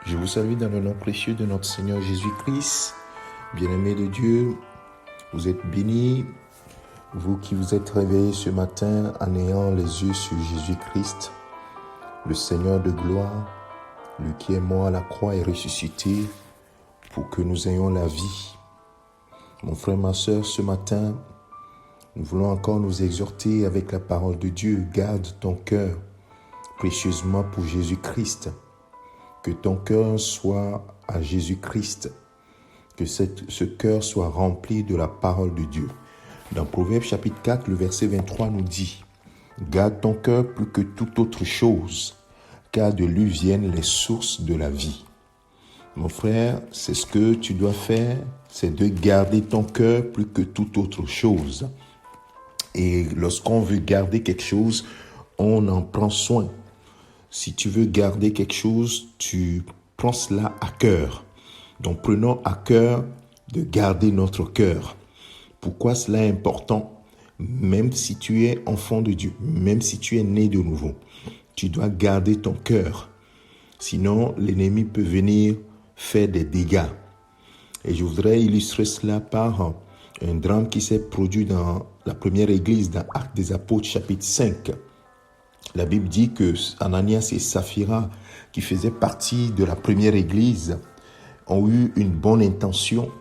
Je vous salue dans le nom précieux de notre Seigneur Jésus-Christ. Bien-aimés de Dieu, vous êtes bénis, vous qui vous êtes réveillés ce matin en ayant les yeux sur Jésus-Christ, le Seigneur de gloire, lui qui est mort à la croix et ressuscité pour que nous ayons la vie. Mon frère, ma soeur, ce matin, nous voulons encore nous exhorter avec la parole de Dieu. Garde ton cœur précieusement pour Jésus-Christ. Que ton cœur soit à Jésus-Christ. Que ce cœur soit rempli de la parole de Dieu. Dans Proverbe chapitre 4, le verset 23 nous dit « Garde ton cœur plus que toute autre chose, car de lui viennent les sources de la vie. » Mon frère, c'est ce que tu dois faire, c'est de garder ton cœur plus que toute autre chose. Et lorsqu'on veut garder quelque chose, on en prend soin. Si tu veux garder quelque chose, tu prends cela à cœur. Donc prenons à cœur de garder notre cœur. Pourquoi cela est important? Même si tu es enfant de Dieu, même si tu es né de nouveau, tu dois garder ton cœur. Sinon, l'ennemi peut venir faire des dégâts. Et je voudrais illustrer cela par un drame qui s'est produit dans la première église, dans Actes des Apôtres, chapitre 5. La Bible dit que Ananias et Saphira, qui faisaient partie de la première église, ont eu une bonne intention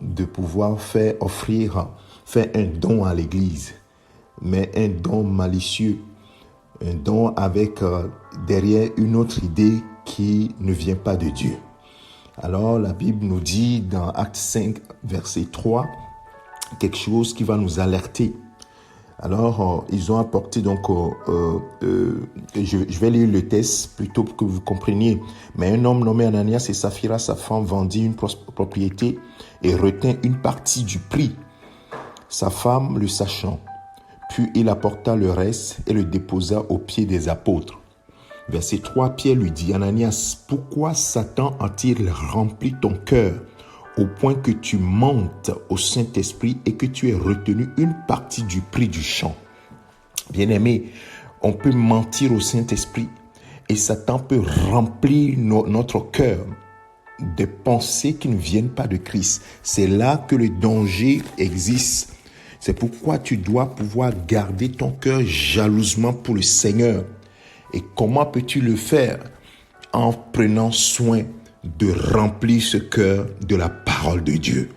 de pouvoir faire un don à l'église, mais un don malicieux, un don avec derrière une autre idée qui ne vient pas de Dieu. Alors la Bible nous dit dans Acte 5, verset 3, quelque chose qui va nous alerter. Alors, ils ont apporté je vais lire le texte plutôt pour que vous compreniez. Mais un homme nommé Ananias et Saphira, sa femme, vendit une propriété et retint une partie du prix, sa femme le sachant. Puis il apporta le reste et le déposa aux pieds des apôtres. Verset 3, Pierre lui dit, Ananias, pourquoi Satan a-t-il rempli ton cœur au point que tu mentes au Saint-Esprit et que tu aies retenu une partie du prix du champ? Bien-aimé, on peut mentir au Saint-Esprit et Satan peut remplir notre cœur de pensées qui ne viennent pas de Christ. C'est là que le danger existe. C'est pourquoi tu dois pouvoir garder ton cœur jalousement pour le Seigneur. Et comment peux-tu le faire? En prenant soin de remplir ce cœur de la parole de Dieu.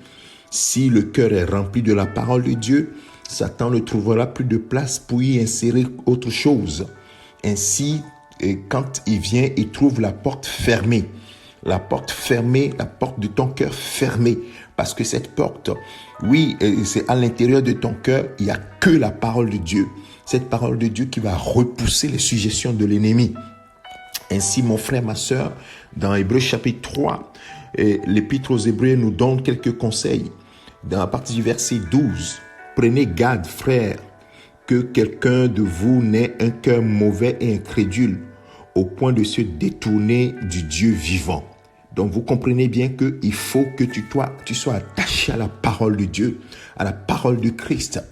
Si le cœur est rempli de la parole de Dieu, Satan ne trouvera plus de place pour y insérer autre chose. Ainsi, quand il vient, il trouve la porte fermée. La porte fermée, la porte de ton cœur fermée. Parce que cette porte, oui, c'est à l'intérieur de ton cœur, il n'y a que la parole de Dieu. Cette parole de Dieu qui va repousser les suggestions de l'ennemi. Ainsi, mon frère, ma sœur, dans Hébreux chapitre 3, l'Épître aux Hébreux nous donne quelques conseils. Dans la partie du verset 12, prenez garde, frères, que quelqu'un de vous n'ait un cœur mauvais et incrédule, au point de se détourner du Dieu vivant. Donc, vous comprenez bien qu'il faut que tu sois attaché à la parole de Dieu, à la parole de Christ.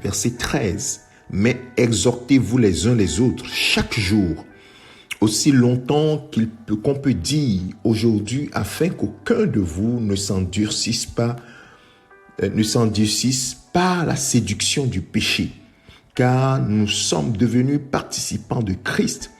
Verset 13, mais exhortez-vous les uns les autres chaque jour, aussi longtemps qu'on peut dire aujourd'hui, afin qu'aucun de vous ne s'endurcisse par la séduction du péché, car nous sommes devenus participants de Christ,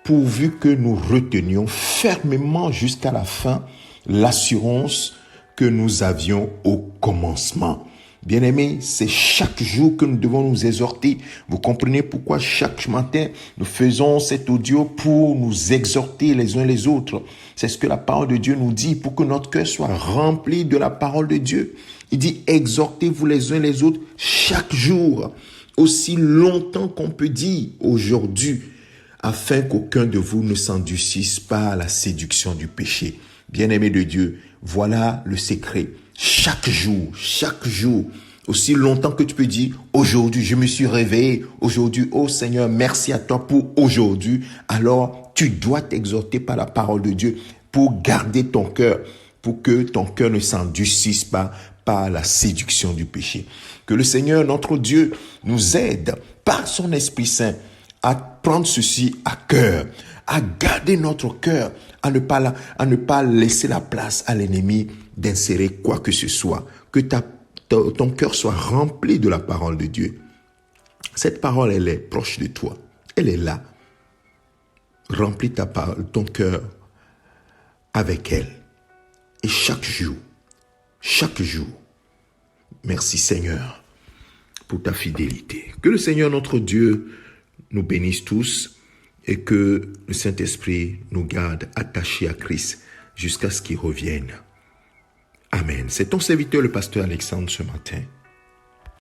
pourvu que nous retenions fermement jusqu'à la fin l'assurance que nous avions au commencement. Bien-aimés, c'est chaque jour que nous devons nous exhorter. Vous comprenez pourquoi chaque matin, nous faisons cet audio pour nous exhorter les uns les autres. C'est ce que la parole de Dieu nous dit, pour que notre cœur soit rempli de la parole de Dieu. Il dit, exhortez-vous les uns les autres chaque jour, aussi longtemps qu'on peut dire aujourd'hui, afin qu'aucun de vous ne s'endurcisse pas à la séduction du péché. Bien-aimés de Dieu, voilà le secret. Chaque jour, aussi longtemps que tu peux dire, aujourd'hui, je me suis réveillé, aujourd'hui, oh Seigneur, merci à toi pour aujourd'hui. Alors, tu dois t'exhorter par la parole de Dieu pour garder ton cœur, pour que ton cœur ne s'endurcisse pas par la séduction du péché. Que le Seigneur, notre Dieu, nous aide par son Esprit Saint à prendre ceci à cœur, à garder notre cœur, à ne pas laisser la place à l'ennemi d'insérer quoi que ce soit. Que ton cœur soit rempli de la parole de Dieu. Cette parole, elle est proche de toi. Elle est là. Remplis ton cœur avec elle. Et chaque jour, merci Seigneur pour ta fidélité. Que le Seigneur notre Dieu nous bénisse tous et que le Saint-Esprit nous garde attachés à Christ jusqu'à ce qu'il revienne. Amen. C'est ton serviteur le pasteur Alexandre ce matin.